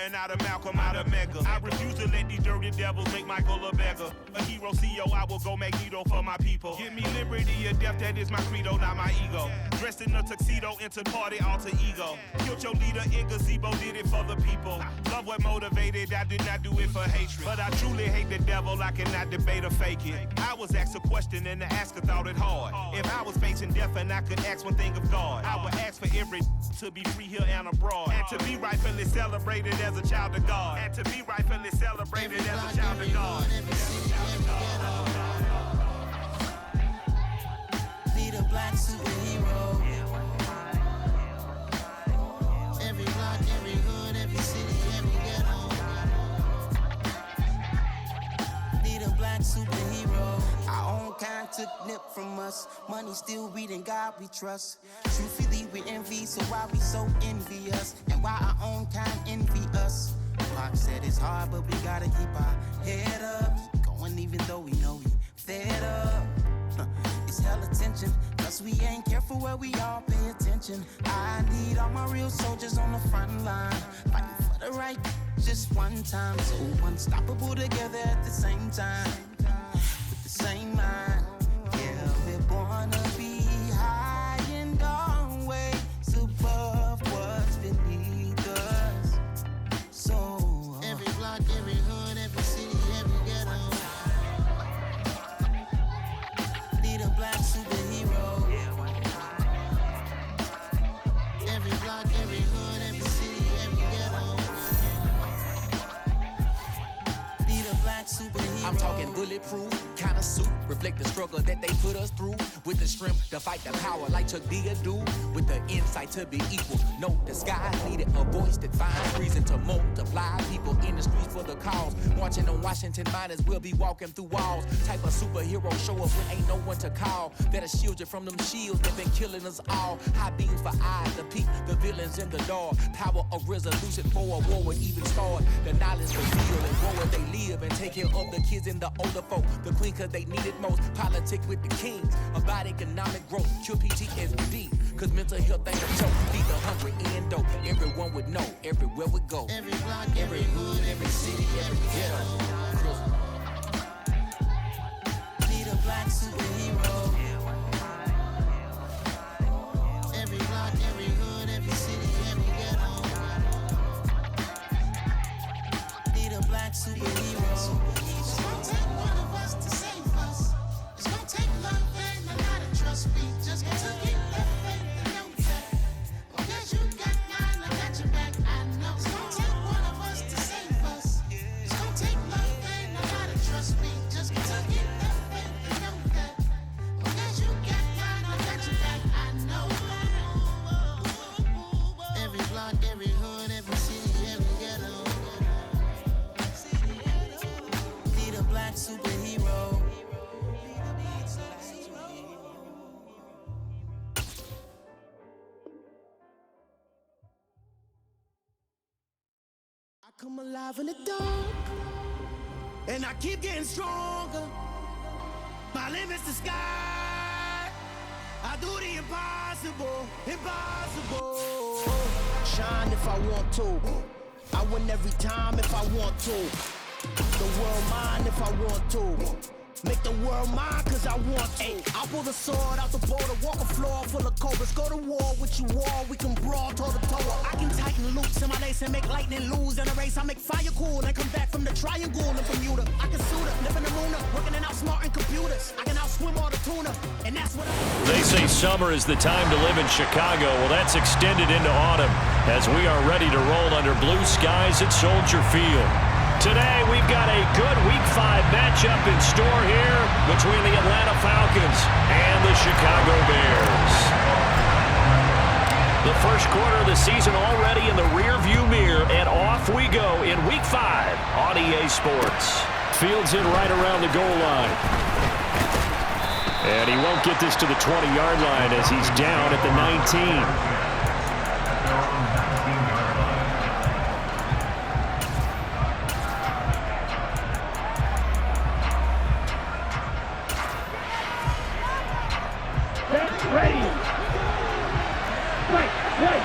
Martin, out of Malcolm, out of Mega. I refuse to let these dirty devils make Michael a beggar. A hero CEO, I will go Magneto for my people. Give me liberty or death, that is my credo, not my ego. Dressed in a tuxedo, into party, alter ego. Killed your leader in gazebo, did it for the people. Love what motivated, I did not do it for hatred. But I truly hate the devil, I cannot debate or fake it. I was asked a question and the asker thought it hard. If I was facing death and I could ask one thing of God, I would ask for every to be free here and abroad. And to be rightfully celebrated as a child of God. And to be rightfully celebrated as a child of God. Be the black superhero. Every block, every hood, every city, every ghetto. Be the black superhero. Our own kind took nip from us. Money still reading God we trust. Truthfully we envy, so why we so envious? And why our own kind envy us? Pac said it's hard, but we gotta keep our head up. Keep going even though we know we fed up. It's hella tension, cause we ain't careful where we all pay attention. I need all my real soldiers on the front line, fighting for the right just one time. So unstoppable together at the same time, with the same mind. Yeah, we're born to be high and always above what's beneath us. So every block, every hood, every city, every ghetto. Be the black superhero. Every block, every hood, every city, every ghetto. Be the black superhero. I'm talking bulletproof kind of suit, reflect the struggle that they put us through. With the strength to fight the power like Chuck D do. With the insight to be equal, no disguise needed. A voice that finds reason to multiply. People in the streets for the cause. Marching on Washington, might as well be walking through walls. Type of superhero show up when ain't no one to call. That'll shield you from them shields that been killing us all. High beams for eyes to peek the villains in the dark. Power of resolution for a war would even start. The knowledge reveal and war where they live and take care of the kids and the older folk. The queen cause they need it most. Politic with the kings. About economic growth. Cure PTSD. Cause mental health ain't a joke. Feed the hungry and dope. Everyone would know. Everywhere we go. Every block, every hood, every city, every ghetto. Be the black superhero. Every block, every hood, every city, every ghetto. Be the black superhero. It's gonna take one of us to save us. It's gonna take love and a lot of trust. We just got to get that faith and know that. Because you got mine, I got your back, I know. It's gonna take one of us to save us. It's gonna take love and a lot of trust. We just got to get that faith and know that. Because you got mine, I got your back, I know. Every block, every hood, every city, every ghetto. Be the black superhero. I come alive in the dark, and I keep getting stronger. My limit's the sky. I do the impossible, impossible. Shine if I want to. I win every time if I want to. The world mine if I want to. Make the world mine cause I want to. I pull the sword out the border, walk a floor full of cobras. Go to war with you all, we can brawl toe to toe. I can tighten loops in my lace and make lightning lose in a race. I make fire cool and come back from the triangle in Bermuda. I can suit up, live in the moon up, working and outsmarting computers. I can outswim all the tuna, and that's what They say summer is the time to live in Chicago. Well, that's extended into autumn as we are ready to roll under blue skies at Soldier Field. Today, we've got a good Week 5 matchup in store here between the Atlanta Falcons and the Chicago Bears. The first quarter of the season already in the rearview mirror, and off we go in Week 5 on EA Sports. Fields in right around the goal line. And he won't get this to the 20-yard line as he's down at the 19. Ready. Right. Right.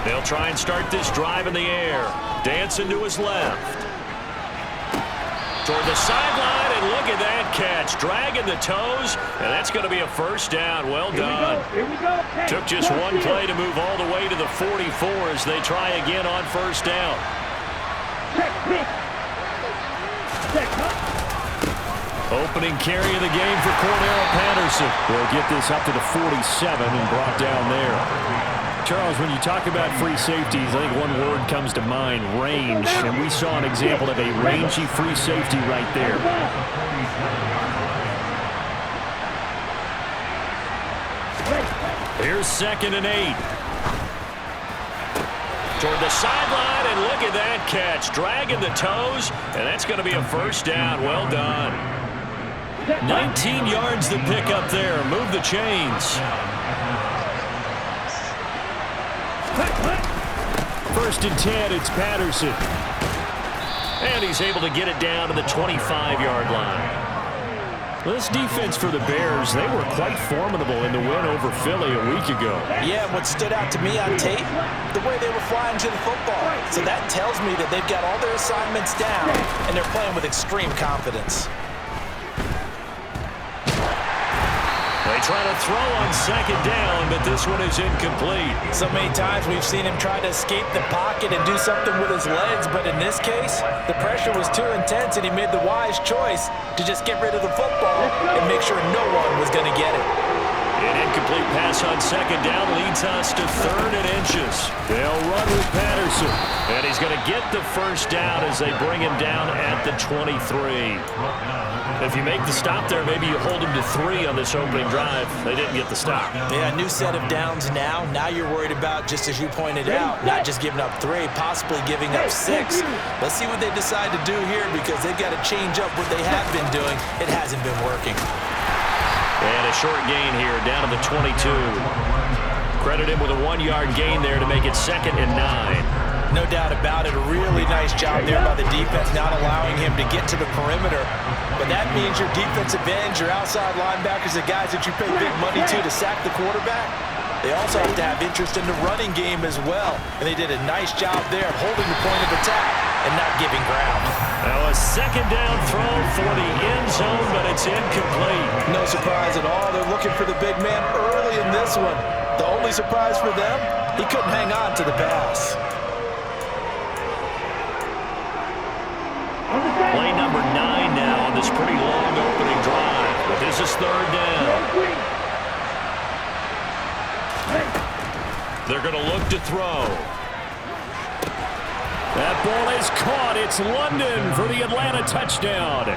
They'll try and start this drive in the air. Dancing to his left. Toward the sideline, and look at that catch. Dragging the toes, and that's going to be a first down. Well done. Here we go. Took just one play to move all the way to the 44 as they try again on first down. Opening carry of the game for Cordell Patterson. They'll get this up to the 47 and brought down there. Charles, when you talk about free safeties, I think one word comes to mind, range. And we saw an example of a rangy free safety right there. Here's 2nd and 8. Toward the sideline, and look at that catch. Dragging the toes, and that's going to be a first down. Well done. 19 yards to pick up there. Move the chains. 1st and 10, it's Patterson. And he's able to get it down to the 25-yard line. This defense for the Bears, they were quite formidable in the win over Philly a week ago. Yeah, what stood out to me on tape, the way they were flying to the football. So that tells me that they've got all their assignments down, and they're playing with extreme confidence. They try to throw on 2nd down, but this one is incomplete. So many times we've seen him try to escape the pocket and do something with his legs, but in this case, the pressure was too intense, and he made the wise choice to just get rid of the football and make sure no one was going to get it. An incomplete pass on 2nd down leads us to 3rd and inches. They'll run with Patterson, and he's going to get the first down as they bring him down at the 23. If you make the stop there, maybe you hold him to 3 on this opening drive. They didn't get the stop. Yeah, new set of downs now. Now you're worried about, just as you pointed out, not just giving up 3, possibly giving up 6. Let's see what they decide to do here, because they've got to change up what they have been doing. It hasn't been working. And a short gain here, down to the 22. Credit him with a 1-yard gain there to make it 2nd and 9. No doubt about it. A really nice job there by the defense, not allowing him to get to the perimeter. But that means your defensive ends, your outside linebackers, the guys that you pay big money to sack the quarterback, they also have to have interest in the running game as well. And they did a nice job there of holding the point of attack and not giving ground. Now a 2nd down throw for the end zone, but it's incomplete. No surprise at all. They're looking for the big man early in this one. The only surprise for them, he couldn't hang on to the pass. Play number 9 now on this pretty long opening drive. But this is 3rd down. They're going to look to throw. That ball is caught. It's London for the Atlanta touchdown.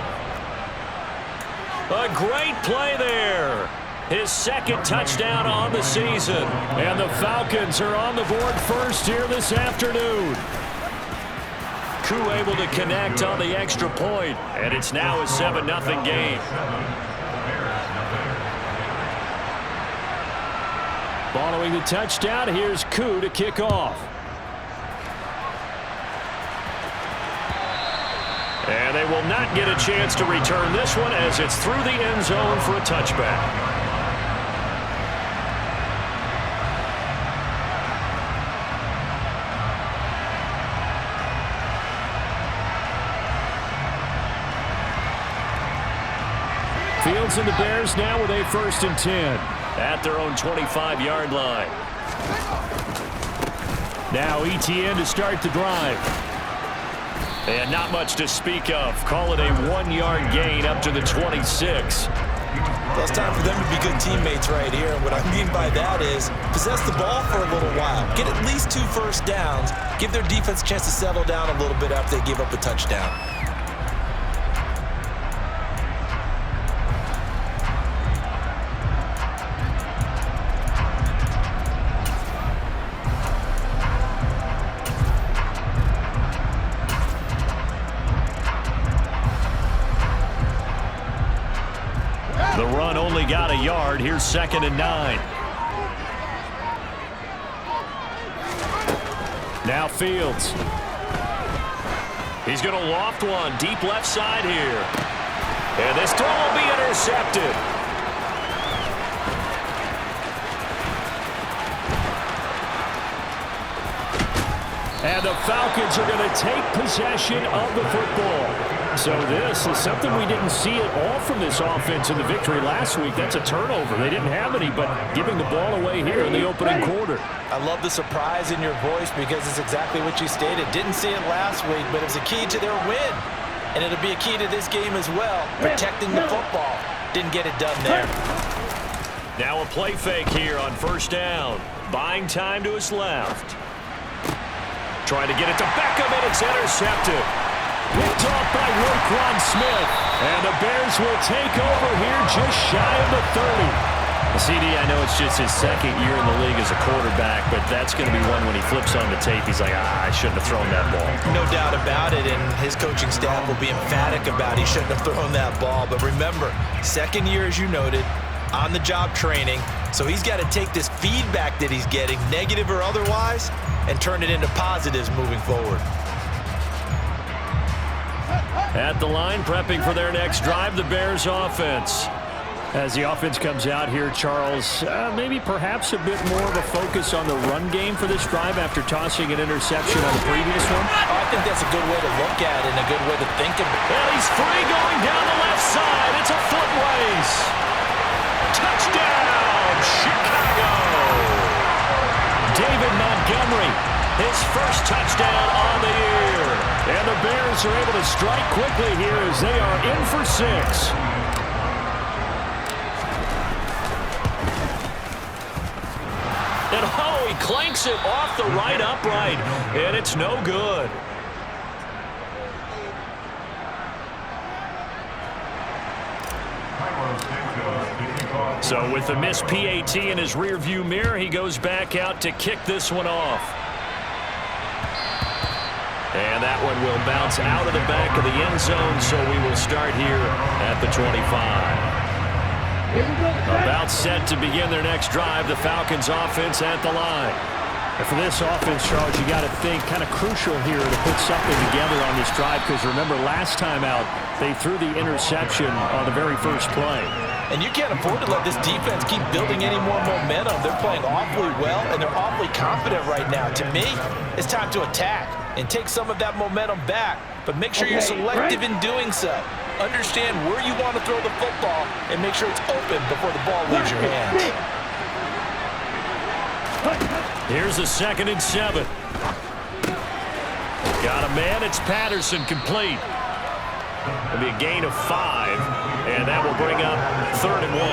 A great play there. His 2nd touchdown on the season. And the Falcons are on the board first here this afternoon. Koo able to connect on the extra point, and it's now a 7-0 game. Following the touchdown, here's Koo to kick off. And they will not get a chance to return this one as it's through the end zone for a touchback. Fields and the Bears now with a 1st and 10 at their own 25-yard line. Now ETN to start the drive. And not much to speak of. Call it a 1-yard gain up to the 26. Well, it's time for them to be good teammates right here. And what I mean by that is possess the ball for a little while. Get at least 2 first downs. Give their defense a chance to settle down a little bit after they give up a touchdown. The run only got a yard. Here's 2nd and 9. Now Fields. He's going to loft one deep left side here. And this throw will be intercepted. And the Falcons are going to take possession of the football. So this is something we didn't see at all from this offense in the victory last week. That's a turnover. They didn't have any, but giving the ball away here in the opening quarter. I love the surprise in your voice because it's exactly what you stated. Didn't see it last week, but it was a key to their win. And it'll be a key to this game as well, protecting the football. Didn't get it done there. Now a play fake here on first down. Buying time to his left. Trying to get it to Beckham, and it's intercepted. Picked off by Roquan Smith. And the Bears will take over here just shy of the 30. CD, I know it's just his second year in the league as a quarterback, but that's going to be one when he flips on the tape. He's like, I shouldn't have thrown that ball. No doubt about it, and his coaching staff will be emphatic about he shouldn't have thrown that ball. But remember, second year, as you noted, on-the-job training, so he's got to take this feedback that he's getting, negative or otherwise, and turn it into positives moving forward. At the line, prepping for their next drive, the Bears offense. As the offense comes out here, Charles, maybe perhaps a bit more of a focus on the run game for this drive after tossing an interception on the previous one? I think that's a good way to look at it and a good way to think of it. And he's free going down the left side. It's a foot race. Touchdown, Chicago. David Montgomery, his first touchdown on the year. And the Bears are able to strike quickly here as they are in for 6. And oh, he clanks it off the right upright, and it's no good. So with the missed PAT in his rearview mirror, he goes back out to kick this one off. And that one will bounce out of the back of the end zone, so we will start here at the 25. About set to begin their next drive, the Falcons offense at the line. And for this offense, Charles, you got to think kind of crucial here to put something together on this drive, because remember last time out, they threw the interception on the very first play. And you can't afford to let this defense keep building any more momentum. They're playing awfully well, and they're awfully confident right now. To me, it's time to attack and take some of that momentum back, but make sure you're selective in doing so. Understand where you want to throw the football and make sure it's open before the ball leaves your hands. Here's a 2nd and 7. Got a man, it's Patterson, complete. It'll be a gain of 5, and that will bring up 3rd and 1.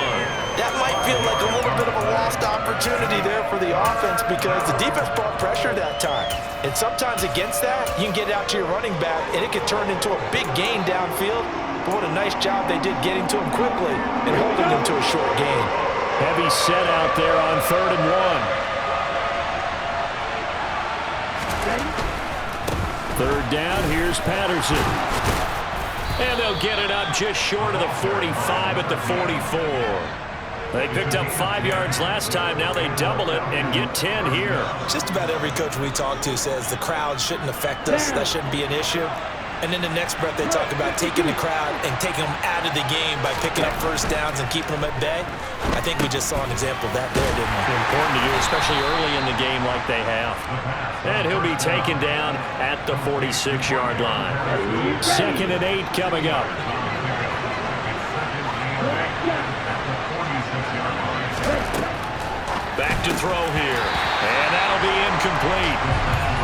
That might feel like a little bit of a lost opportunity there for the offense because the defense brought pressure that time. And sometimes against that, you can get out to your running back, and it can turn into a big gain downfield. But what a nice job they did getting to him quickly and holding him to a short gain. Heavy set out there on 3rd and 1. Third down, here's Patterson. And they'll get it up just short of the 45 at the 44. They picked up 5 yards last time. Now they double it and get 10 here. Just about every coach we talk to says the crowd shouldn't affect us. That shouldn't be an issue. And in the next breath, they talk about taking the crowd and taking them out of the game by picking up first downs and keeping them at bay. I think we just saw an example of that there, didn't we? Important to do, especially early in the game like they have. And he'll be taken down at the 46-yard line. 2nd and 8 coming up. Back to throw here. And that'll be incomplete.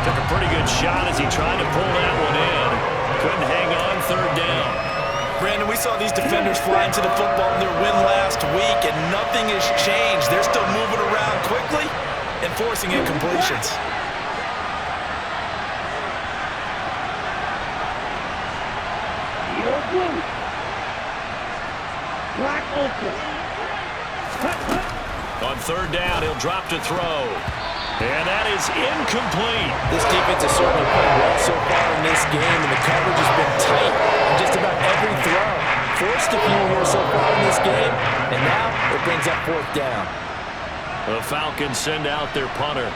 Took a pretty good shot as he tried to pull that one in. Couldn't hang on, 3rd down. Brandon, we saw these defenders fly into the football in their win last week, and nothing has changed. They're still moving around quickly and forcing incompletions. On 3rd down, he'll drop to throw. And that is incomplete. This defense has certainly played well so far in this game, and the coverage has been tight on just about every throw. Forced a few here so far in this game, and now it brings up 4th down. The Falcons send out their punter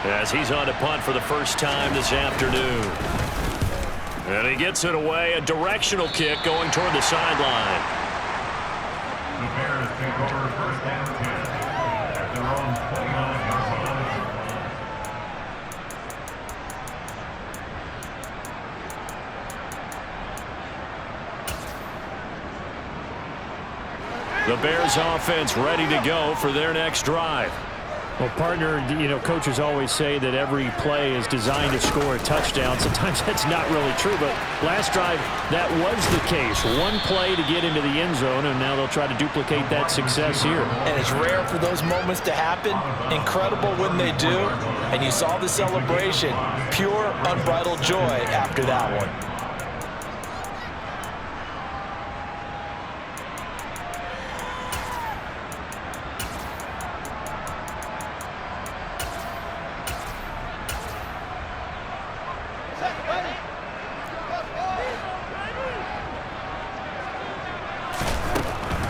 as he's on to punt for the first time this afternoon. And he gets it away, a directional kick going toward the sideline. The Bears take over first and 10 at their own 29-yard line. The Bears offense ready to go for their next drive. Well, partner, coaches always say that every play is designed to score a touchdown. Sometimes that's not really true, but last drive, that was the case. One play to get into the end zone, and now they'll try to duplicate that success here. And it's rare for those moments to happen. Incredible when they do. And you saw the celebration. Pure, unbridled joy after that one.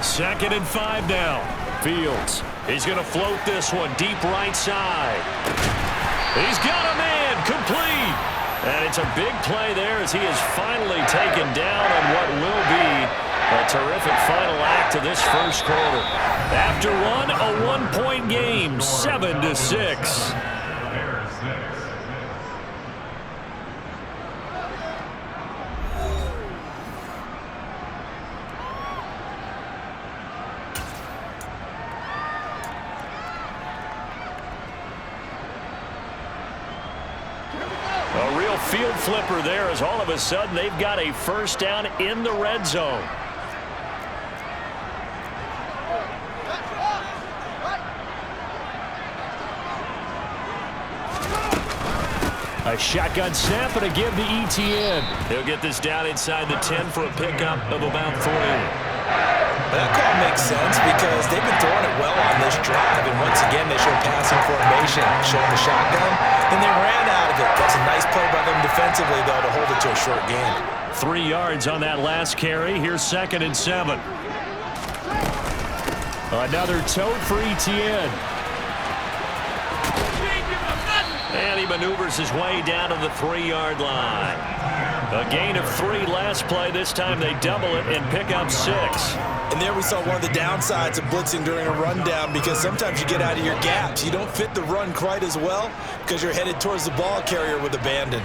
Second and 5 now. Fields. He's going to float this one deep right side. He's got a man complete. And it's a big play there as he is finally taken down on what will be a terrific final act of this first quarter. After one, a one-point game, 7-6. A real field flipper there as all of a sudden they've got a first down in the red zone. A shotgun snap and a give to ETN. He'll get this down inside the 10 for a pickup of about 3. That call makes sense because they've been throwing it well on this drive, and once again they show passing formation, showing the shotgun, and they ran out of it. That's a nice play by them defensively, though, to hold it to a short gain. 3 yards on that last carry. Here's 2nd and 7. Another tote for ETN. And he maneuvers his way down to the 3-yard line. A gain of 3 last play. This time they double it and pick up 6. And there we saw one of the downsides of blitzing during a rundown, because sometimes you get out of your gaps. You don't fit the run quite as well because you're headed towards the ball carrier with abandon.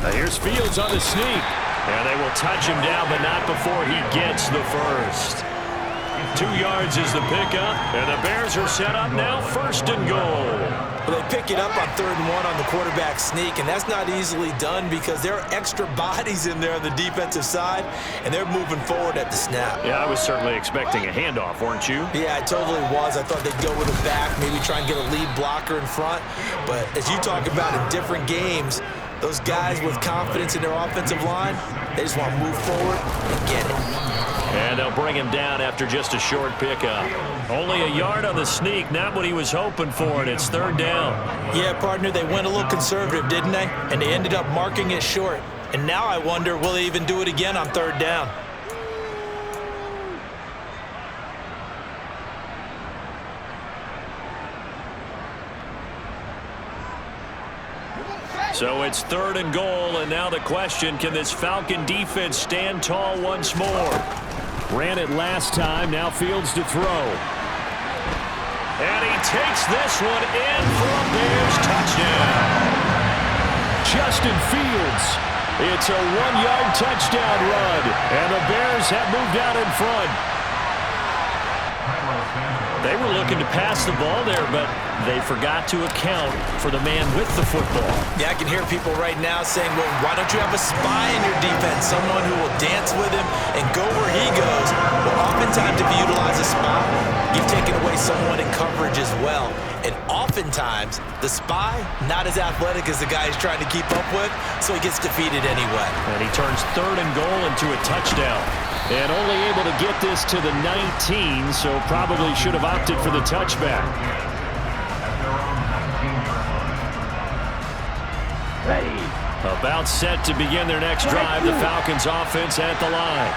Now here's Fields on the sneak. And they will touch him down, but not before he gets the first. 2 yards is the pickup, and the Bears are set up now, 1st and goal. Well, they pick it up on 3rd and 1 on the quarterback sneak, and that's not easily done because there are extra bodies in there on the defensive side, and they're moving forward at the snap. Yeah, I was certainly expecting a handoff, weren't you? Yeah, I totally was. I thought they'd go with a back, maybe try and get a lead blocker in front. But as you talk about in different games, those guys with confidence in their offensive line, they just want to move forward and get it. And they'll bring him down after just a short pickup. Only a yard on the sneak, not what he was hoping for, and it's 3rd down. Yeah, partner, they went a little conservative, didn't they? And they ended up marking it short. And now I wonder, will they even do it again on 3rd down? So it's 3rd and goal, and now the question, can this Falcon defense stand tall once more? Ran it last time, now Fields to throw. And he takes this one in for a Bears touchdown. Justin Fields. It's a 1-yard touchdown run, and the Bears have moved out in front. They were looking to pass the ball there, but they forgot to account for the man with the football. Yeah, I can hear people right now saying, well, why don't you have a spy in your defense, someone who will dance with him and go where he goes? Well, oftentimes if you utilize a spy, you've taken away someone in coverage as well. And oftentimes, the spy, not as athletic as the guy he's trying to keep up with, so he gets defeated anyway. And he turns 3rd and goal into a touchdown. And only able to get this to the 19, so probably should have opted for the touchback. About set to begin their next drive, the Falcons offense at the line.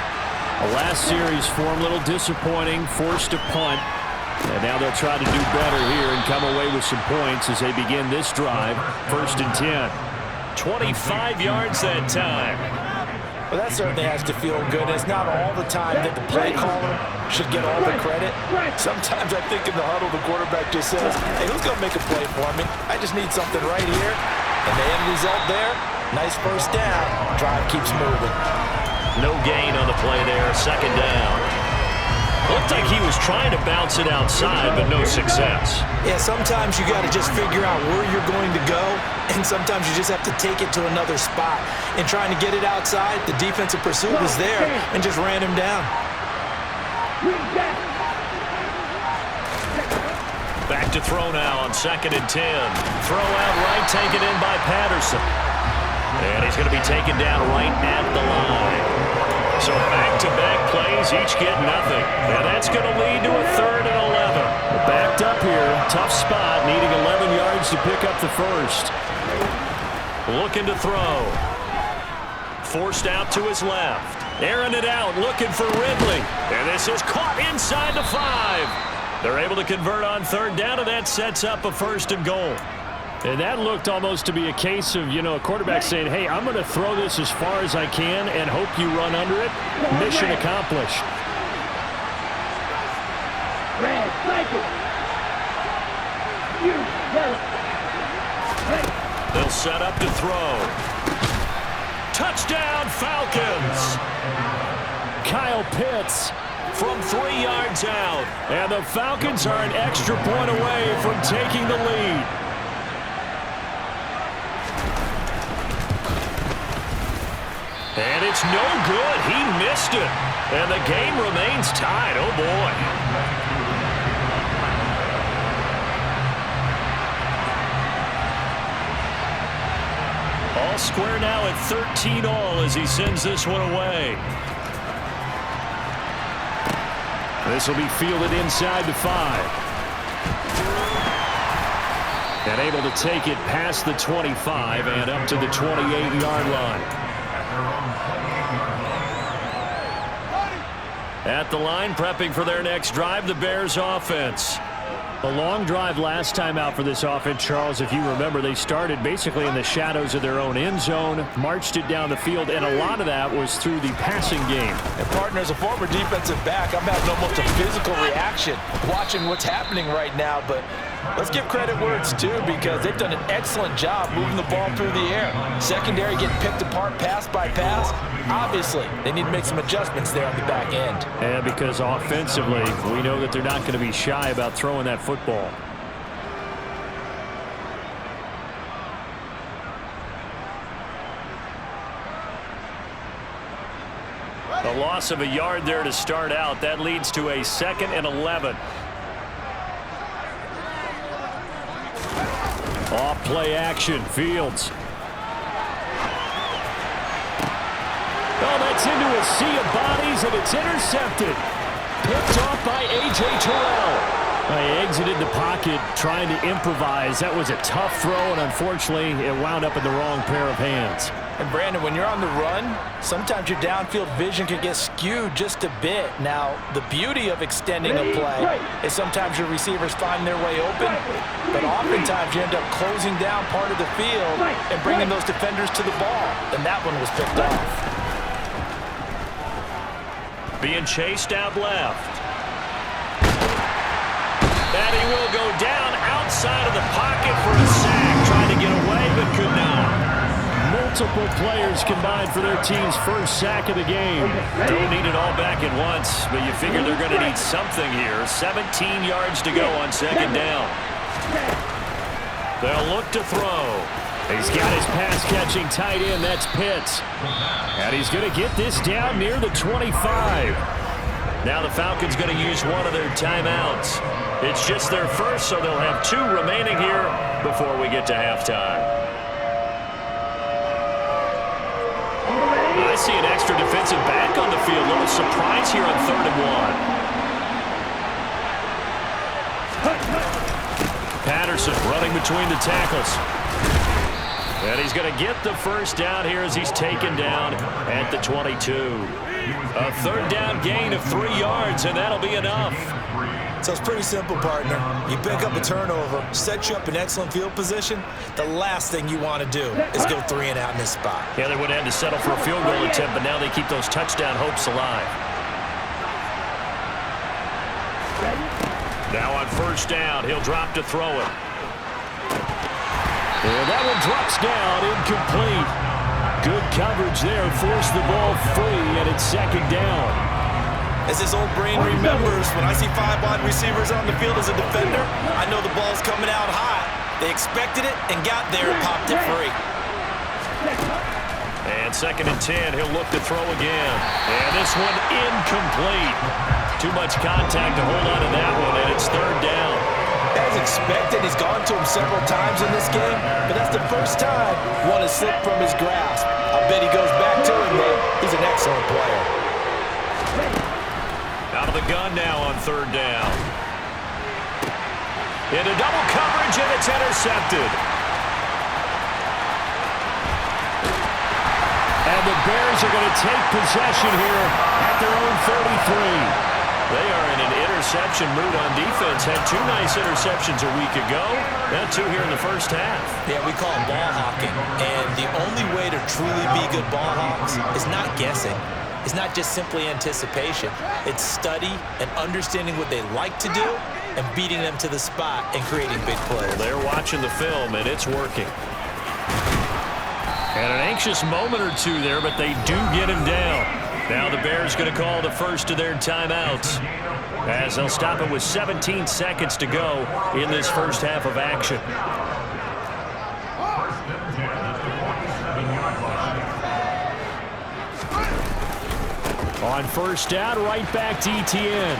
The last series for them, a little disappointing, forced a punt. And now they'll try to do better here and come away with some points as they begin this drive, 1st and 10. 25 yards that time. Well, that certainly has to feel good. It's not all the time that the play caller should get all the credit. Sometimes I think in the huddle, the quarterback just says, hey, who's going to make a play for me? I just need something right here. And the end result there, Nice first down. Drive keeps moving. No gain on the play there. Second down. Looked like he was trying to bounce it outside, but no success. Yeah, sometimes you got to just figure out where you're going to go, and sometimes you just have to take it to another spot. In trying to get it outside, the defensive pursuit was there and just ran him down. Back to throw now on 2nd and 10. Throw out right, taken in by Patterson. And he's going to be taken down right at the line. So back-to-back plays, each get nothing. And that's going to lead to a 3rd and 11. Backed up here, tough spot, needing 11 yards to pick up the first. Looking to throw. Forced out to his left. Airing it out, looking for Ridley. And this is caught inside the 5. They're able to convert on 3rd down, and that sets up a 1st and goal. And that looked almost to be a case of, a quarterback saying, hey, I'm going to throw this as far as I can and hope you run under it. Mission accomplished. They'll set up to throw. Touchdown, Falcons! Kyle Pitts from 3 yards out. And the Falcons are an extra point away from taking the lead. And it's no good. He missed it. And the game remains tied. Oh, boy. All square now at 13-all as he sends this one away. This will be fielded inside the 5. And able to take it past the 25 and up to the 28-yard line. At the line, prepping for their next drive, the Bears offense. A long drive last time out for this offense, Charles. If you remember, they started basically in the shadows of their own end zone, marched it down the field, and a lot of that was through the passing game. And partner, as a former defensive back, I'm having almost a physical reaction watching what's happening right now. But let's give credit where it's due, because they've done an excellent job moving the ball through the air. Secondary getting picked apart pass by pass. Obviously, they need to make some adjustments there on the back end. And because offensively, we know that they're not going to be shy about throwing that football. A loss of a yard there to start out. That leads to a 2nd and 11. Off play action, Fields. Oh, that's into a sea of bodies, and it's intercepted. Picked off by A.J. Terrell. He exited the pocket trying to improvise. That was a tough throw, and unfortunately, it wound up in the wrong pair of hands. And Brandon, when you're on the run, sometimes your downfield vision can get skewed just a bit. Now, the beauty of extending a play is sometimes your receivers find their way open, but oftentimes you end up closing down part of the field and bringing those defenders to the ball. And that one was picked off. Being chased out left. And he will go down outside of the pocket for a sack. Trying to get away, but could not. Multiple players combined for their team's first sack of the game. Don't need it all back at once, but you figure they're going to need something here. 17 yards to go on 2nd down. They'll look to throw. He's got his pass-catching tight end. That's Pitts. And he's going to get this down near the 25. Now the Falcons going to use one of their timeouts. It's just their first, so they'll have 2 remaining here before we get to halftime. I see an extra defensive back on the field. A little surprise here on 3rd and 1. Patterson running between the tackles. And he's going to get the first down here as he's taken down at the 22. A 3rd down gain of 3 yards, and that'll be enough. So it's pretty simple, partner. You pick up a turnover, set you up in excellent field position. The last thing you want to do is go 3 and out in this spot. Yeah, they would have had to settle for a field goal attempt, but now they keep those touchdown hopes alive. Now on 1st down, he'll drop to throw it. And that one drops down, incomplete. Good coverage there. Forced the ball free, and it's second down. As his old brain remembers, when I see 5 wide receivers on the field as a defender, I know the ball's coming out hot. They expected it and got there and popped it free. And 2nd and 10, he'll look to throw again. And this one incomplete. Too much contact to hold on to that one, and it's 3rd down. As expected, he's gone to him several times in this game, but that's the first time one has slipped from his grasp. I bet he goes back to him, though. He's an excellent player. Out of the gun now on 3rd down. Into double coverage, and it's intercepted. And the Bears are going to take possession here at their own 33. They are in an interception mood on defense. Had 2 nice interceptions a week ago. Got 2 here in the first half. Yeah, we call them ball hawking. And the only way to truly be good ball hawks is not guessing. It's not just simply anticipation. It's study and understanding what they like to do and beating them to the spot and creating big plays. Well, they're watching the film, and it's working. And an anxious moment or 2 there, but they do get him down. Now the Bears going to call the first of their timeouts, as they'll stop it with 17 seconds to go in this first half of action. On 1st down, right back to Etienne.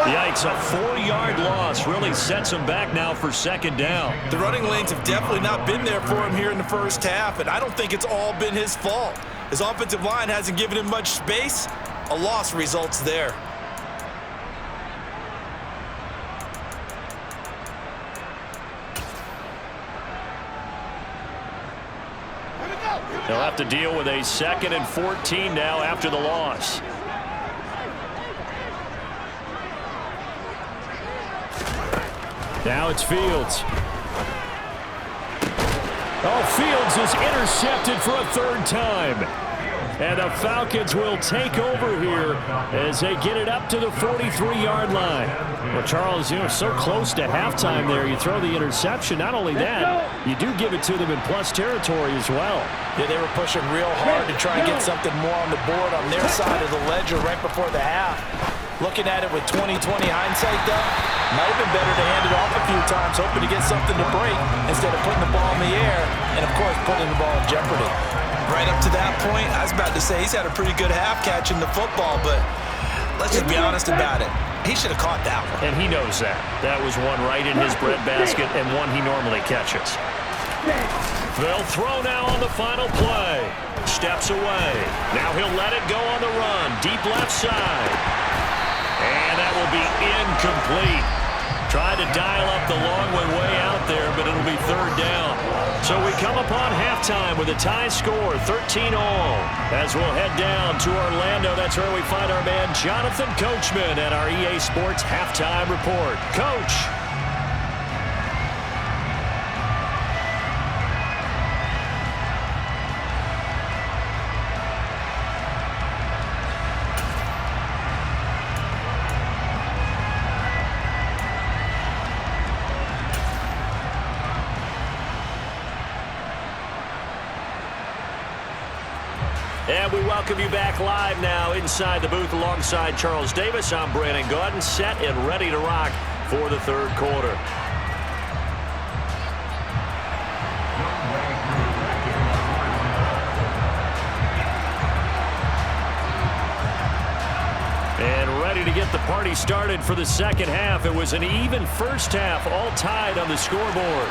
Yikes, a 4-yard loss really sets him back now for 2nd down. The running lanes have definitely not been there for him here in the first half, and I don't think it's all been his fault. His offensive line hasn't given him much space. A loss results there. They'll have to deal with a 2nd and 14 now after the loss. Now it's Fields. Oh, Fields is intercepted for a 3rd time. And the Falcons will take over here as they get it up to the 43-yard line. Well, Charles, so close to halftime there. You throw the interception. Not only that, you do give it to them in plus territory as well. Yeah, they were pushing real hard to try and get something more on the board on their side of the ledger right before the half. Looking at it with 20/20 hindsight, though, might have been better to hand it off a few times, hoping to get something to break instead of putting the ball in the air and, of course, putting the ball in jeopardy. Right up to that point, I was about to say he's had a pretty good half catching the football, but let's just be honest about it. He should have caught that one. And he knows that. That was one right in his breadbasket and one he normally catches. They'll throw now on the final play. Steps away. Now he'll let it go on the run. Deep left side. And that will be incomplete. Tried to dial up the long way out there, but it'll be 3rd down. So we come upon halftime with a tie score, 13-all. As we'll head down to Orlando, that's where we find our man Jonathan Coachman at our EA Sports Halftime Report. Coach. And we welcome you back live now inside the booth alongside Charles Davis. I'm Brandon Gaudin, set and ready to rock for the 3rd quarter. And ready to get the party started for the 2nd half. It was an even first half, all tied on the scoreboard.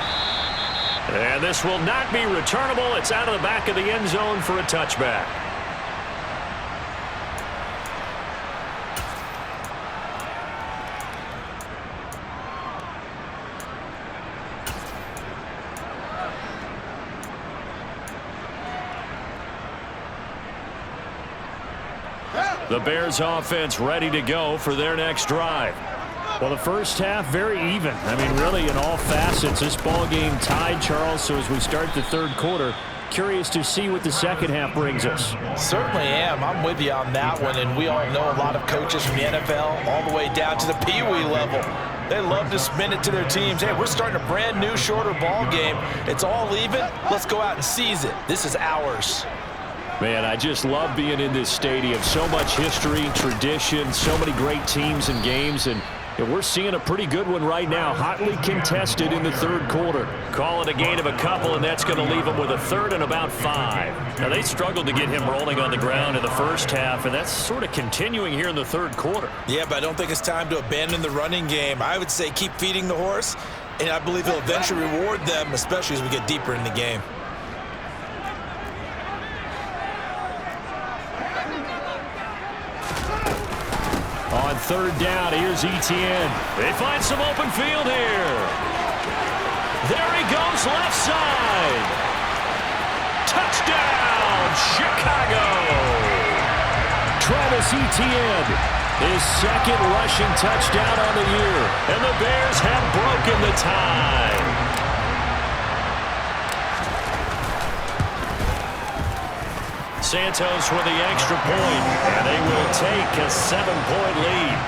And this will not be returnable. It's out of the back of the end zone for a touchback. The Bears offense ready to go for their next drive. Well, the first half very even. I mean, really in all facets. This ball game tied, Charles. So as we start the 3rd quarter, curious to see what the 2nd half brings us. Certainly am. I'm with you on that one. And we all know a lot of coaches from the NFL all the way down to the Pee Wee level They love to spin it to their teams. Hey, we're starting a brand new, shorter ball game. It's all even. Let's go out and seize it. This is ours. Man, I just love being in this stadium. So much history, tradition, so many great teams and games, and we're seeing a pretty good one right now. Hotly contested in the third quarter. Call it a gain of a couple, and that's going to leave them with a third and about 5. Now, they struggled to get him rolling on the ground in the first half, and that's sort of continuing here in the third quarter. Yeah, but I don't think it's time to abandon the running game. I would say keep feeding the horse, and I believe he'll eventually reward them, especially as we get deeper in the game. On third down, here's Etienne. They find some open field here. There he goes, left side. Touchdown, Chicago. Travis Etienne, his second rushing touchdown on the year. And the Bears have broken the tie. Santos with the extra point, and they will take a 7-point lead.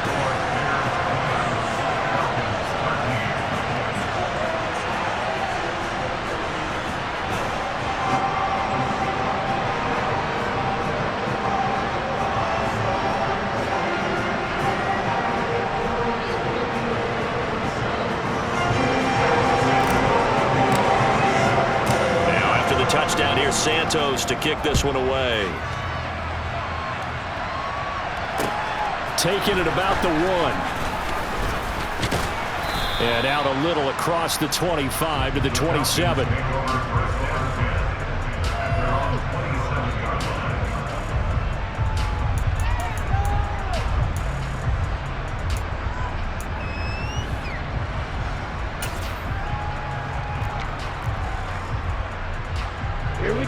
Touchdown here, Santos to kick this one away. Taking it about the 1. And out a little across the 25 to the 27.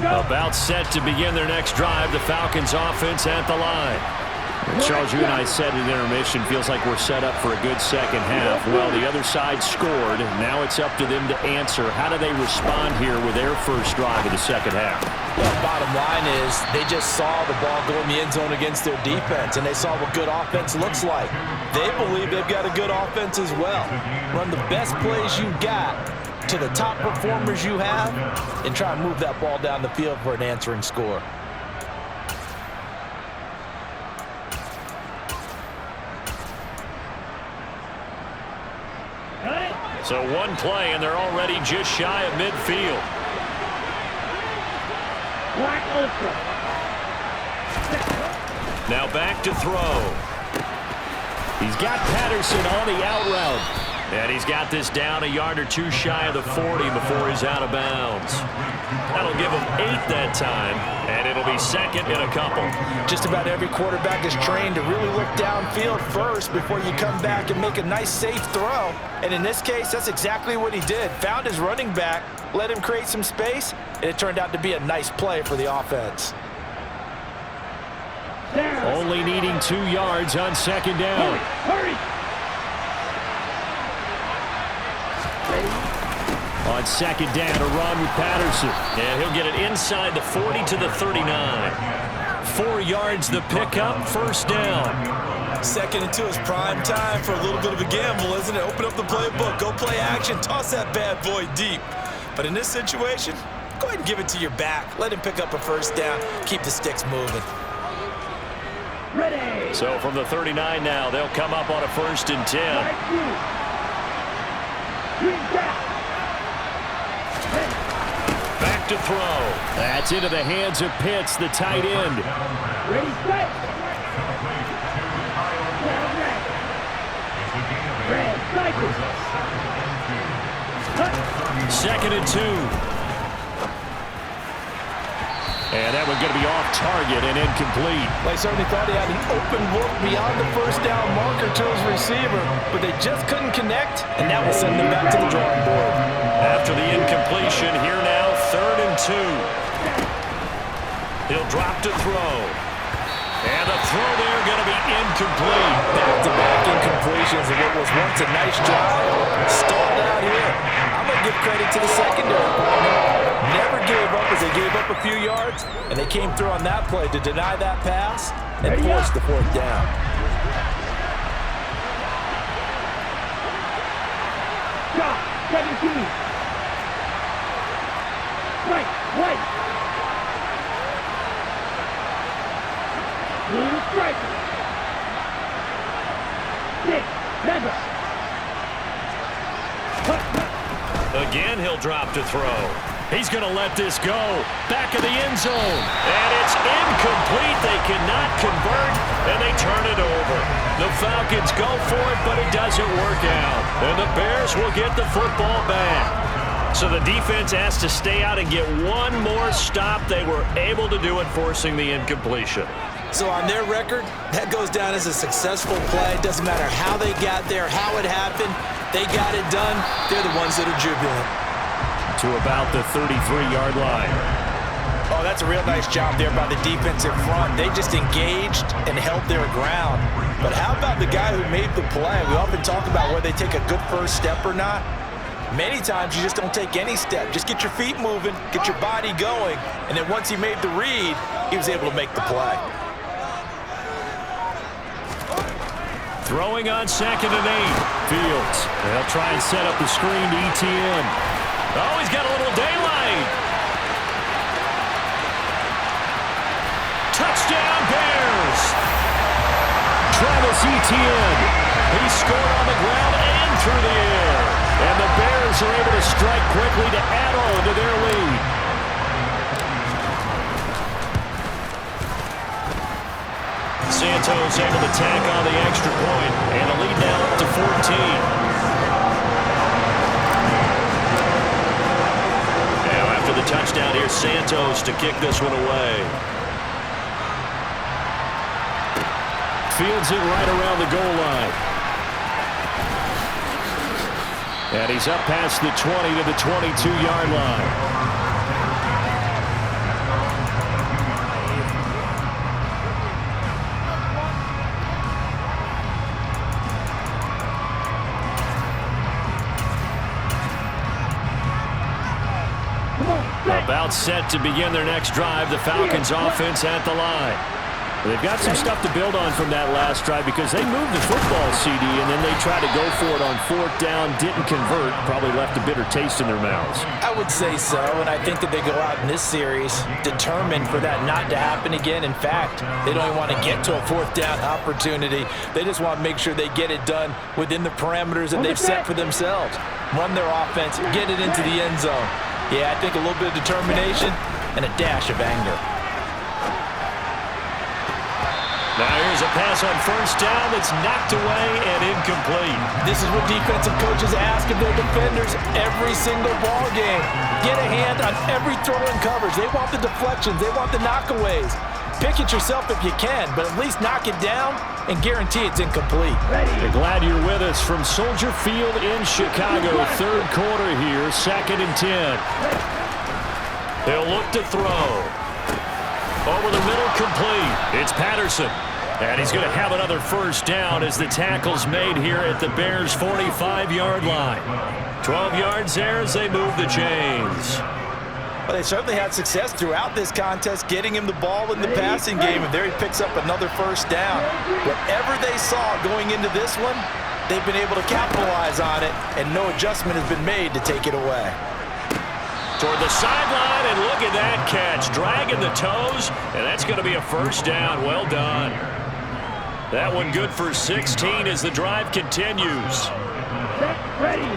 About set to begin their next drive. The Falcons offense at the line. Charles, you and I said at intermission, feels like we're set up for a good second half. Well, the other side scored. Now it's up to them to answer. How do they respond here with their first drive of the second half? Well, bottom line is they just saw the ball go in the end zone against their defense, and they saw what good offense looks like. They believe they've got a good offense as well. Run the best plays you got to the top performers you have, and try and move that ball down the field for an answering score. So one play, and they're already just shy of midfield. Now back to throw. He's got Patterson on the out route. And he's got this down a yard or two shy of the 40 before he's out of bounds. That'll give him 8 that time, and it'll be second in a couple. Just about every quarterback is trained to really look downfield first before you come back and make a nice, safe throw. And in this case, that's exactly what he did. Found his running back, let him create some space, and it turned out to be a nice play for the offense. Only needing 2 yards on second down. Hurry! On second down, a run with Patterson. Yeah, he'll get it inside the 40 to the 39. 4 yards the pickup, first down. Second and 2 is prime time for a little bit of a gamble, isn't it? Open up the playbook, go play action, toss that bad boy deep. But in this situation, go ahead and give it to your back. Let him pick up a first down, keep the sticks moving. Ready. So from the 39 now, they'll come up on a 1st and 10. Back to throw. That's into the hands of Pitts, the tight end. Ready, set. Red, Second and 2. And that one's going to be off target and incomplete. They certainly thought he had an open look beyond the first down marker to his receiver, but they just couldn't connect, and that will send them back to the drawing board. After the incompletion, here now, 3rd and 2. He'll drop to throw. And the throw there going to be incomplete. Back-to-back incompletions of what was once a nice drive. Stalled out here. I'm going to give credit to the secondary partner. Never gave up as they gave up a few yards, and they came through on that play to deny that pass and force the 4th down. 17. Right. Blue strike. 6. Mega. Again, he'll drop to throw. He's going to let this go. Back of the end zone. And it's incomplete. They cannot convert, and they turn it over. The Falcons go for it, but it doesn't work out. And the Bears will get the football back. So the defense has to stay out and get one more stop. They were able to do it, forcing the incompletion. So on their record, that goes down as a successful play. It doesn't matter how they got there, how it happened. They got it done. They're the ones that are jubilant. To about the 33-yard line. Oh, that's a real nice job there by the defensive front. They just engaged and held their ground. But how about the guy who made the play? We often talk about whether they take a good first step or not. Many times you just don't take any step. Just get your feet moving, get your body going, and then once he made the read, he was able to make the play. Throwing on 2nd and 8. Fields. They'll try and set up the screen to ETN. Oh, he's got a little daylight. Touchdown, Bears. Travis Etienne. He scored on the ground and through the air. And the Bears are able to strike quickly to add on to their lead. Santos able to tack on the extra point, and the lead now up to 14. Now after the touchdown, here's Santos to kick this one away. Fields it right around the goal line. And he's up past the 20 to the 22-yard line. About set to begin their next drive. The Falcons offense at the line. They've got some stuff to build on from that last drive because they moved the football, CD, and then they tried to go for it on 4th down, didn't convert, probably left a bitter taste in their mouths. I would say so, and I think that they go out in this series determined for that not to happen again. In fact, they don't even want to get to a 4th down opportunity. They just want to make sure they get it done within the parameters that they've set for themselves. Run their offense, get it into the end zone. Yeah, I think a little bit of determination and a dash of anger. Now here's a pass on 1st down that's knocked away and incomplete. This is what defensive coaches ask of their defenders every single ball game. Get a hand on every throw and coverage. They want the deflections. They want the knockaways. Pick it yourself if you can, but at least knock it down and guarantee it's incomplete. We're glad you're with us from Soldier Field in Chicago. 3rd quarter here, 2nd and 10. They'll look to throw. Over the middle, complete. It's Patterson. And he's going to have another 1st down as the tackle's made here at the Bears' 45-yard line. 12 yards there as they move the chains. Well, they certainly had success throughout this contest getting him the ball in the passing game, and there he picks up another 1st down. Whatever they saw going into this one, they've been able to capitalize on it, and no adjustment has been made to take it away. Toward the sideline, and look at that catch. Dragging the toes, and that's going to be a 1st down. Well done. That one good for 16 as the drive continues. Ready.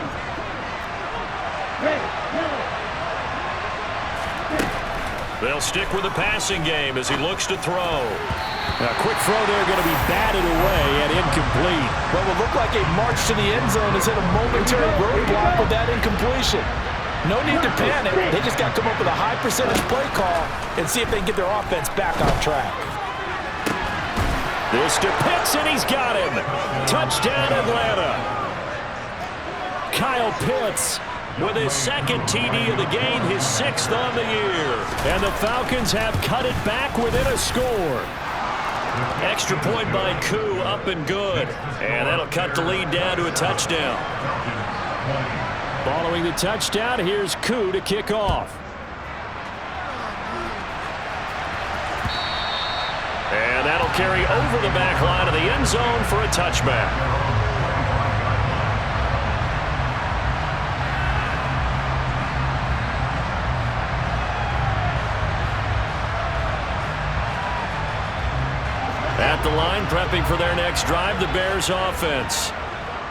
They'll stick with the passing game as he looks to throw. A quick throw there going to be batted away and incomplete. What will look like a march to the end zone has hit a momentary roadblock with that incompletion. No need to panic. They just got to come up with a high percentage play call and see if they can get their offense back on track. This to Pitts, and he's got him. Touchdown, Atlanta. Kyle Pitts with his 2nd TD of the game, his 6th on the year. And the Falcons have cut it back within a score. Extra point by Koo, up and good. And that'll cut the lead down to a touchdown. Following the touchdown, here's Koo to kick off. And that'll carry over the back line of the end zone for a touchback. At the line, prepping for their next drive, the Bears offense.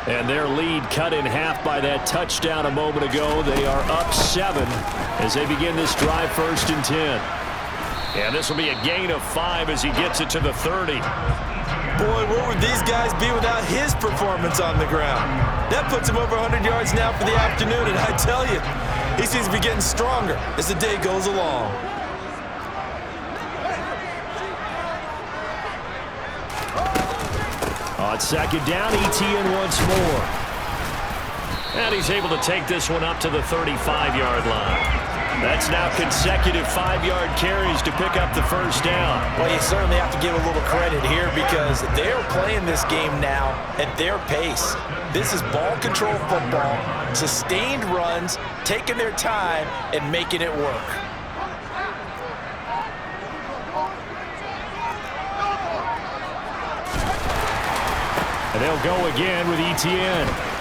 And their lead cut in half by that touchdown a moment ago. They are up 7 as they begin this drive, 1st and 10. And this will be a gain of 5 as he gets it to the 30. Boy, where would these guys be without his performance on the ground? That puts him over 100 yards now for the afternoon, and I tell you, he seems to be getting stronger as the day goes along. On 2nd down, ETN once more. And he's able to take this one up to the 35-yard line. That's now consecutive 5-yard carries to pick up the 1st down. Well, you certainly have to give a little credit here because they're playing this game now at their pace. This is ball control football, sustained runs, taking their time, and making it work. And they'll go again with ETN.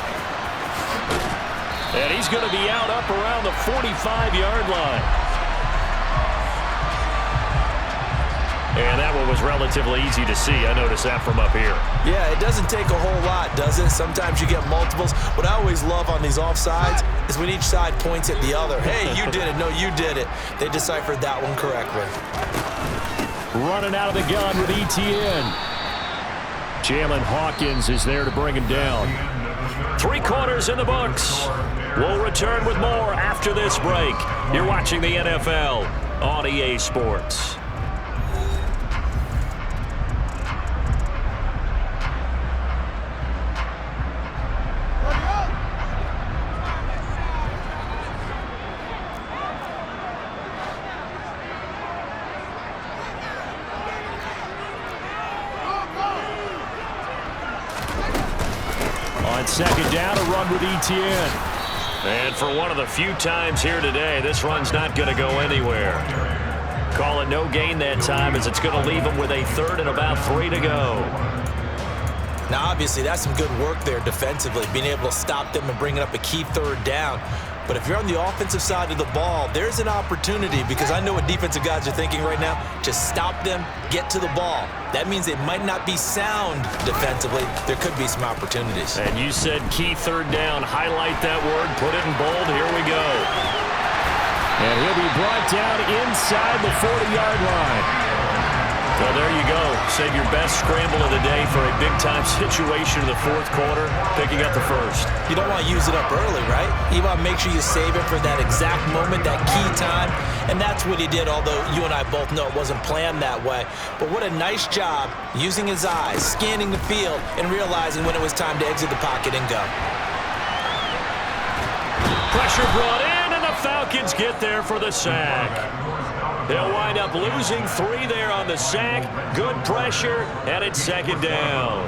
And he's going to be out up around the 45-yard line. And that one was relatively easy to see. I noticed that from up here. Yeah, it doesn't take a whole lot, does it? Sometimes you get multiples. What I always love on these offsides is when each side points at the other. Hey, you did it. No, you did it. They deciphered that one correctly. Running out of the gun with ETN. Jalen Hawkins is there to bring him down. 3 quarters in the books. We'll return with more after this break. You're watching the NFL on EA Sports. On 2nd down, a run with ETN. And for one of the few times here today, this run's not going to go anywhere. Call it no gain that time as it's going to leave them with a 3rd and about 3 to go. Now, obviously, that's some good work there defensively, being able to stop them and bringing up a key 3rd down. But if you're on the offensive side of the ball, there's an opportunity because I know what defensive guys are thinking right now. Just stop them, get to the ball. That means they might not be sound defensively. There could be some opportunities. And you said key 3rd down. Highlight that word. Put it in bold. Here we go. And he'll be brought down inside the 40-yard line. Well, there you go. Save your best scramble of the day for a big-time situation in the 4th quarter, picking up the 1st. You don't want to use it up early, right? You want to make sure you save it for that exact moment, that key time, and that's what he did, although you and I both know it wasn't planned that way. But what a nice job using his eyes, scanning the field, and realizing when it was time to exit the pocket and go. Pressure brought in, and the Falcons get there for the sack. They'll wind up losing 3 there on the sack. Good pressure, and it's 2nd down.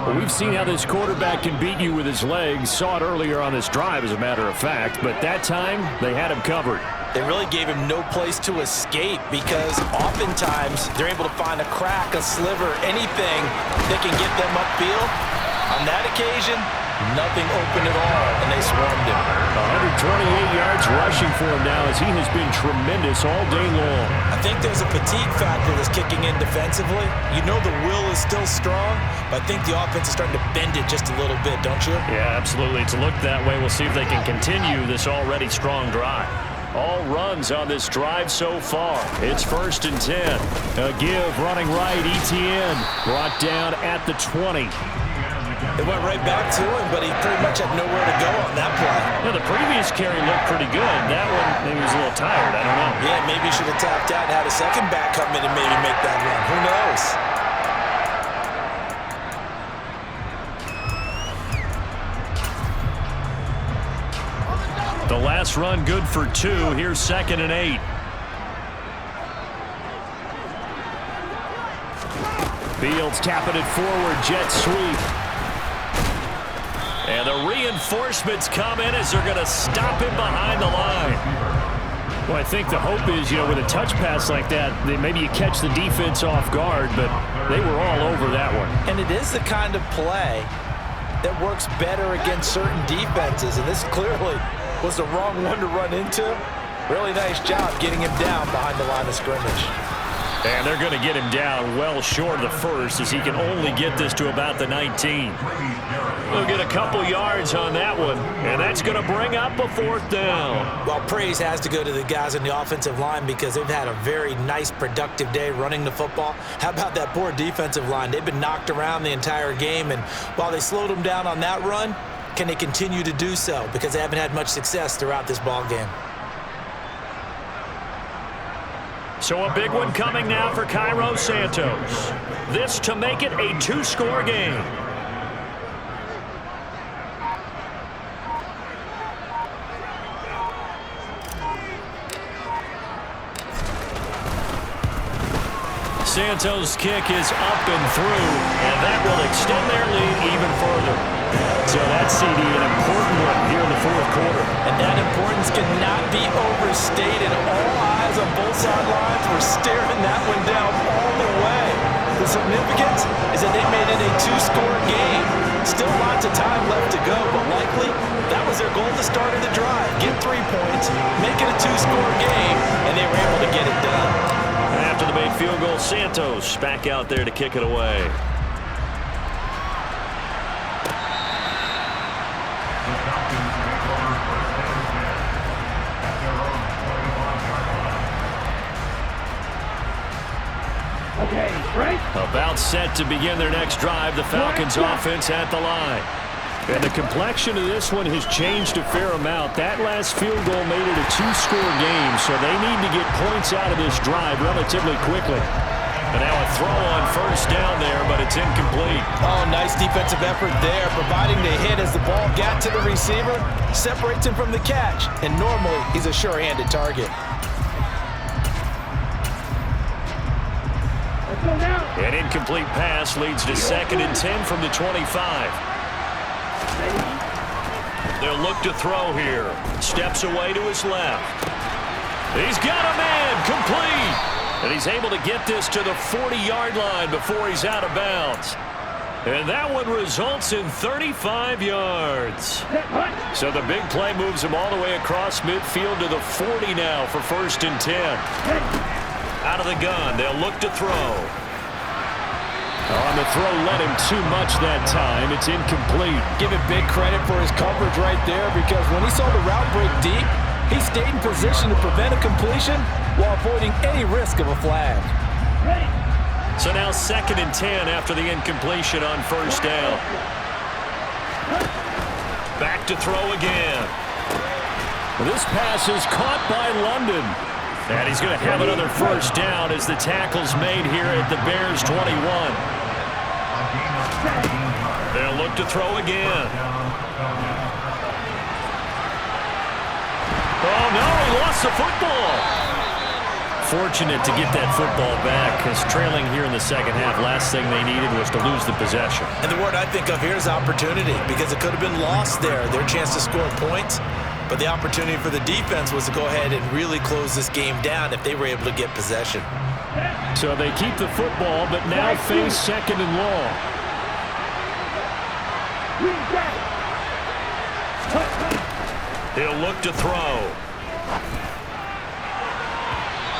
Well, we've seen how this quarterback can beat you with his legs. Saw it earlier on this drive, as a matter of fact. But that time, they had him covered. They really gave him no place to escape because oftentimes they're able to find a crack, a sliver, anything that can get them upfield. On that occasion, nothing open at all, and they swarmed him. 128 yards rushing for him now as he has been tremendous all day long. I think there's a fatigue factor that's kicking in defensively. You know the will is still strong, but I think the offense is starting to bend it just a little bit, don't you? Yeah, absolutely. It's looked that way. We'll see if they can continue this already strong drive. All runs on this drive so far. It's 1st and 10. A give running right, ETN brought down at the 20. It went right back to him, but he pretty much had nowhere to go on that play. Yeah, the previous carry looked pretty good. That one, maybe he was a little tired. I don't know. Yeah, maybe he should have tapped out and had a second back come in and maybe make that run. Who knows? The last run good for 2. Here's 2nd and 8. Fields tapping it forward. Jet sweep. And the reinforcements come in as they're going to stop him behind the line. Well, I think the hope is, with a touch pass like that, maybe you catch the defense off guard, but they were all over that one. And it is the kind of play that works better against certain defenses, and this clearly was the wrong one to run into. Really nice job getting him down behind the line of scrimmage. And they're going to get him down well short of the first as he can only get this to about the 19. We'll get a couple yards on that one, and that's going to bring up a 4th down. Well, praise has to go to the guys on the offensive line because they've had a very nice, productive day running the football. How about that poor defensive line? They've been knocked around the entire game, and while they slowed them down on that run, can they continue to do so? Because they haven't had much success throughout this ball game. So a big one coming now for Cairo Santos. This to make it a 2-score game. Santos' kick is up and through, and that will extend their lead even further. So that's CD, an important one here in the 4th quarter. And that importance cannot be overstated. All eyes on both sidelines were staring that one down all the way. The significance is that they made it a 2-score game. Still lots of time left to go, but likely that was their goal to start of the drive. Get 3 points, make it a 2-score game, and they were able to get it done. After the made field goal, Santos back out there to kick it away. Okay, right? About set to begin their next drive, the Falcons offense at the line. And the complexion of this one has changed a fair amount. That last field goal made it a 2-score game, so they need to get points out of this drive relatively quickly. And now a throw on 1st down there, but it's incomplete. Oh, nice defensive effort there, providing the hit as the ball got to the receiver, separates him from the catch, and normally he's a sure-handed target. An incomplete pass leads to 2nd and 10 from the 25. They'll look to throw here. Steps away to his left. He's got a man, complete. And he's able to get this to the 40-yard line before he's out of bounds. And that one results in 35 yards. So the big play moves him all the way across midfield to the 40 now for 1st and 10. Out of the gun, they'll look to throw. On the throw, let him too much that time. It's incomplete. Give it big credit for his coverage right there because when he saw the route break deep, he stayed in position to prevent a completion while avoiding any risk of a flag. So now 2nd and 10 after the incompletion on 1st down. Back to throw again. This pass is caught by London. And he's going to have another 1st down as the tackle's made here at the Bears 21. They'll look to throw again. Oh, no, he lost the football. Fortunate to get that football back as trailing here in the 2nd half. Last thing they needed was to lose the possession. And the word I think of here is opportunity because it could have been lost there. Their chance to score points. But the opportunity for the defense was to go ahead and really close this game down if they were able to get possession. So they keep the football, but now face 2nd and long. He'll look to throw.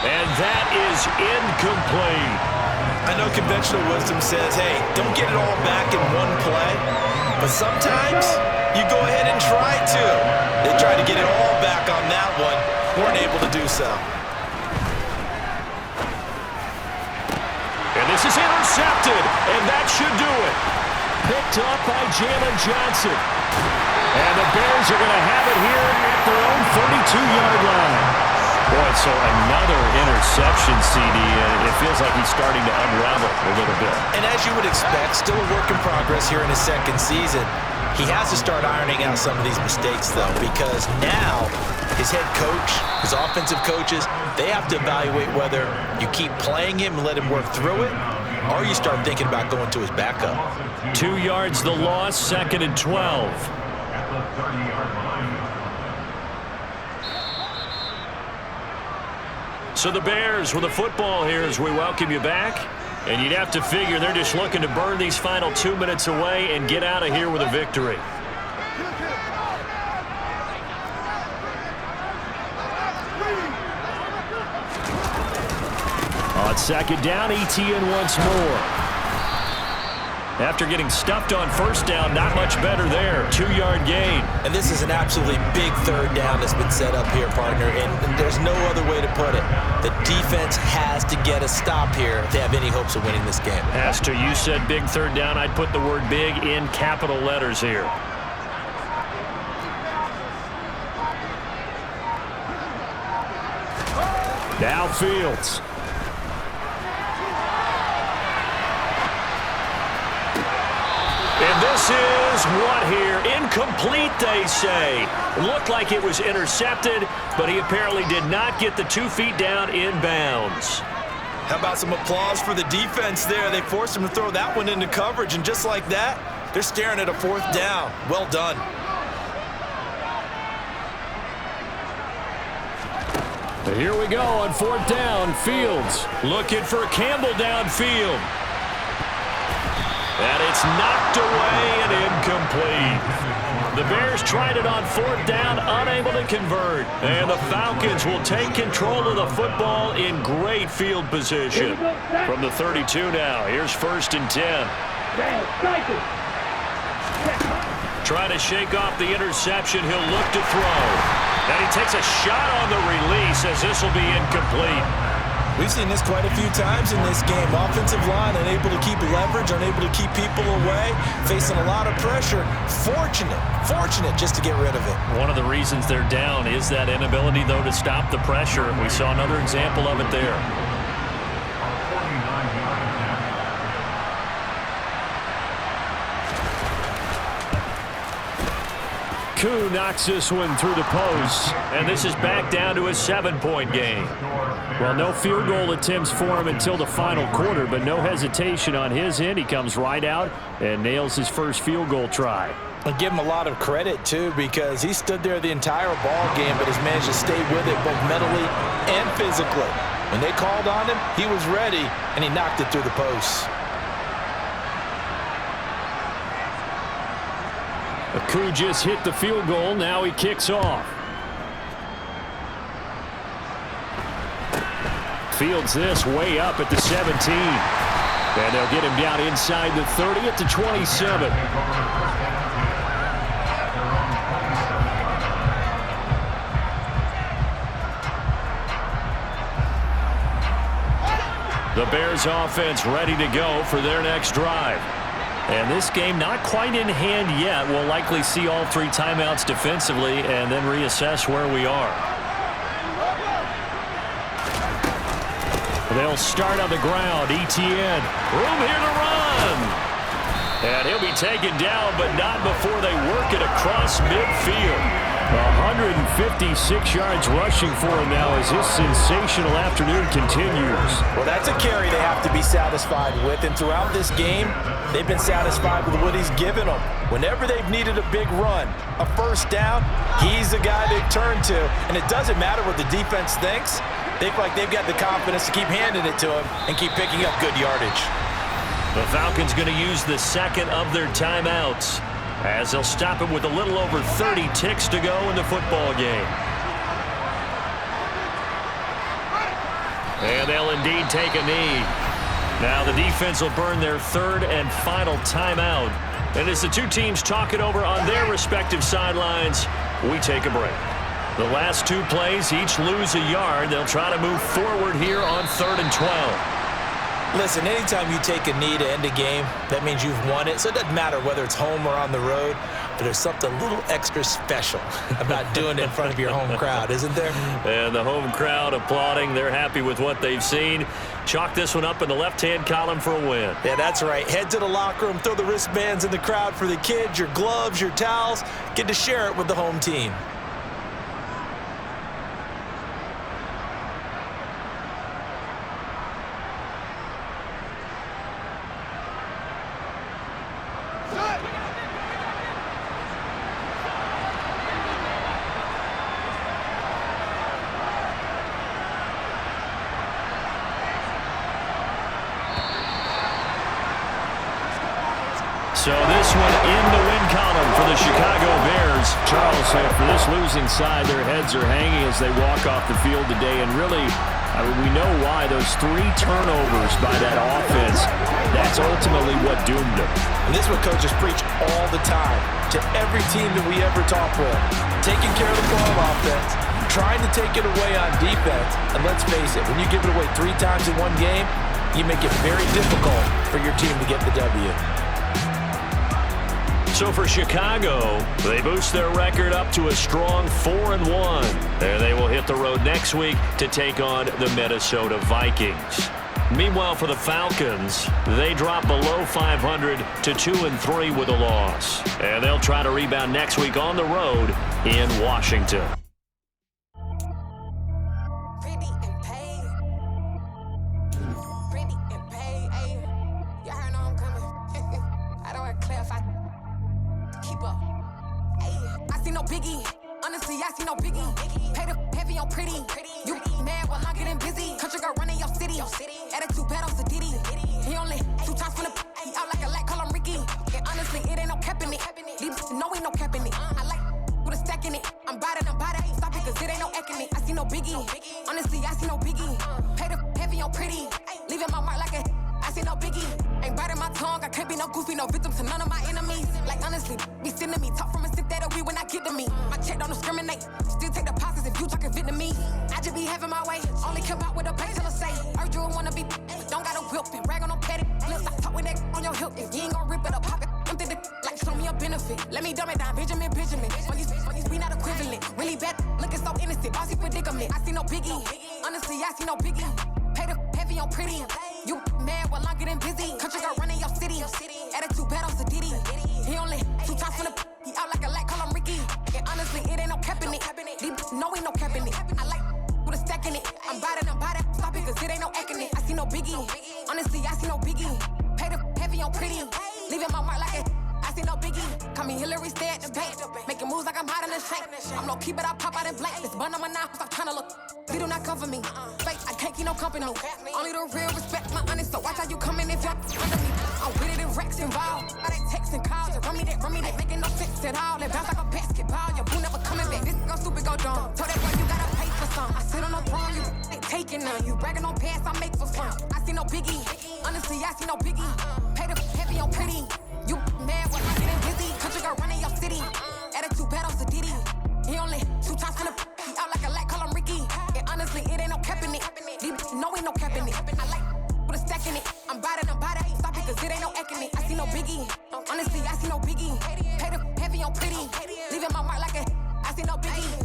And that is incomplete. I know conventional wisdom says, hey, don't get it all back in one play. But sometimes you go ahead and try to. They tried to get it all back on that one. Weren't able to do so. And this is intercepted, and that should do it. Picked up by Jalen Johnson. And the Bears are going to have it here at their own 32-yard line. Boy, so another interception, CD, and it feels like he's starting to unravel a little bit. And as you would expect, still a work in progress here in his 2nd season. He has to start ironing out some of these mistakes, though, because now his head coach, his offensive coaches, they have to evaluate whether you keep playing him and let him work through it, or you start thinking about going to his backup. 2 yards the loss, 2nd and 12. At the 30-yard line. So the Bears with the football here as we welcome you back. And you'd have to figure they're just looking to burn these final 2 minutes away and get out of here with a victory. On second down, ETN once more. After getting stuffed on first down, not much better there. 2-yard gain. And this is an absolutely big third down that's been set up here, partner, and there's no other way to put it. The defense has to get a stop here if they have any hopes of winning this game. As to you said big third down, I'd put the word big in capital letters here. Now Fields. And this is what here? Incomplete, they say. It looked like it was intercepted, but he apparently did not get the 2 feet down in bounds. How about some applause for the defense there? They forced him to throw that one into coverage, and just like that, they're staring at a 4th down. Well done. Here we go on 4th down. Fields looking for Campbell downfield. And it's knocked away and incomplete. The Bears tried it on 4th down, unable to convert. And the Falcons will take control of the football in great field position. From the 32 now, here's 1st and 10. Trying to shake off the interception, he'll look to throw. And he takes a shot on the release as this will be incomplete. We've seen this quite a few times in this game. Offensive line unable to keep leverage, unable to keep people away, facing a lot of pressure. Fortunate just to get rid of it. One of the reasons they're down is that inability, though, to stop the pressure. We saw another example of it there. Koo knocks this one through the post, and this is back down to a 7-point game. Well, no field goal attempts for him until the final quarter, but no hesitation on his end. He comes right out and nails his first field goal try. I give him a lot of credit, too, because he stood there the entire ball game, but has managed to stay with it both mentally and physically. When they called on him, he was ready, and he knocked it through the posts. Koo just hit the field goal. Now he kicks off. Fields this way up at the 17. And they'll get him down inside the 30 at the 27. The Bears offense ready to go for their next drive. And this game not quite in hand yet. We'll likely see all 3 timeouts defensively and then reassess where we are. They'll start on the ground. ETN. Room here to run. And he'll be taken down, but not before they work it across midfield. 156 yards rushing for him now as his sensational afternoon continues. Well, that's a carry they have to be satisfied with, and throughout this game, they've been satisfied with what he's given them. Whenever they've needed a big run, a first down, he's the guy they've turned to, and it doesn't matter what the defense thinks. They feel like they've got the confidence to keep handing it to him and keep picking up good yardage. The Falcons going to use the second of their timeouts, as they'll stop it with a little over 30 ticks to go in the football game. And they'll indeed take a knee. Now the defense will burn their 3rd and final timeout. And as the 2 teams talk it over on their respective sidelines, we take a break. The last 2 plays each lose a yard. They'll try to move forward here on 3rd and 12. Listen, anytime you take a knee to end a game, that means you've won it. So it doesn't matter whether it's home or on the road, but there's something a little extra special about doing it in front of your home crowd, isn't there? And the home crowd applauding. They're happy with what they've seen. Chalk this one up in the left-hand column for a win. Yeah, that's right. Head to the locker room, throw the wristbands in the crowd for the kids, your gloves, your towels. Get to share it with the home team. So this one in the win column for the Chicago Bears. Charles, for this losing side, their heads are hanging as they walk off the field today. And really, I mean, we know why. Those 3 turnovers by that offense, that's ultimately what doomed them. And this is what coaches preach all the time to every team that we ever talk with. Taking care of the ball on offense, trying to take it away on defense. And let's face it, when you give it away 3 times in one game, you make it very difficult for your team to get the W. So for Chicago, they boost their record up to a strong 4-1. There they will hit the road next week to take on the Minnesota Vikings. Meanwhile, for the Falcons, they drop below 500 to 2-3 with a loss. And they'll try to rebound next week on the road in Washington. Attitude bad on the Diddy. He only 2 times from the he out like a light, call him Ricky. And honestly, it ain't no cap in it. These no ain't no cap in it. I like with a stack in it. I'm bad. Stop it, cause it ain't no eck in it. I see no biggie. Honestly, I see no biggie. Pay the heavy on pretty. Leaving my mark like a I see no biggie. Ain't biting my tongue. I can't be no goofy, no victim to none of my enemies. Like honestly, be sending me talk from a stick that'll be when I get to me. My check don't discriminate. Still take the pauses if you talking Vietnamese. I just be having my way. Only come out with a pay till I say. Urge you wanna be, don't got a whip and rag on no petty. Lips, I talk with that on your hip. If you ain't gon' rip it up, pop it. Empty the like show me a benefit. Let me dumb it down, Benjamin. We not equivalent. Really bad, looking so innocent. Bossy predicament. I see no biggie. Honestly, I see no biggie. Pay the heavy on pretty. You mad while I'm getting busy. Country girl running your city. Attitude bad on the Diddy. He only 2 times from the he out like a light, call him Ricky. And honestly, it ain't no cap in it. These no ain't no cap in it. I like with a stack in it. I'm bad. Stop it, cause it ain't no eck in it. I see no biggie. Honestly, I see no biggie. Pay the heavy on pretty. Leaving my mark like a I see no biggie. Call me Hillary, stay at the bank. Making moves like I'm hot in the shank. I'm low key, but I pop out in blank. This bun on my knife, stop trying to look. They do not cover me. Fake, I can't keep no company. Only the real respect my honest. So watch how you come in if you're under me. I'm with it and Rex involved. All they texting calls. Just run me that. Making no sense at all. They bounce like a basketball. Your boo never coming back. This go stupid, go dumb. Told that boy you gotta pay for some. I sit on the throne, you ain't taking none. You bragging on pants, I make for fun. I see no biggie. Honestly, I see no biggie. Pay the heavy on pretty. You mad when I'm getting busy. Country girl running your city. Attitude bad on the Diddy. He only 2 times from the he out like a light, call him Ricky. And honestly, it ain't no cap in it. No ain't no cap in it. I like with a stack in it. I'm bad. Stop it, cause it ain't no eck in it. I see no biggie. Honestly, I see no biggie. Pay the heavy on pretty. Leaving my mark like a I see no biggie.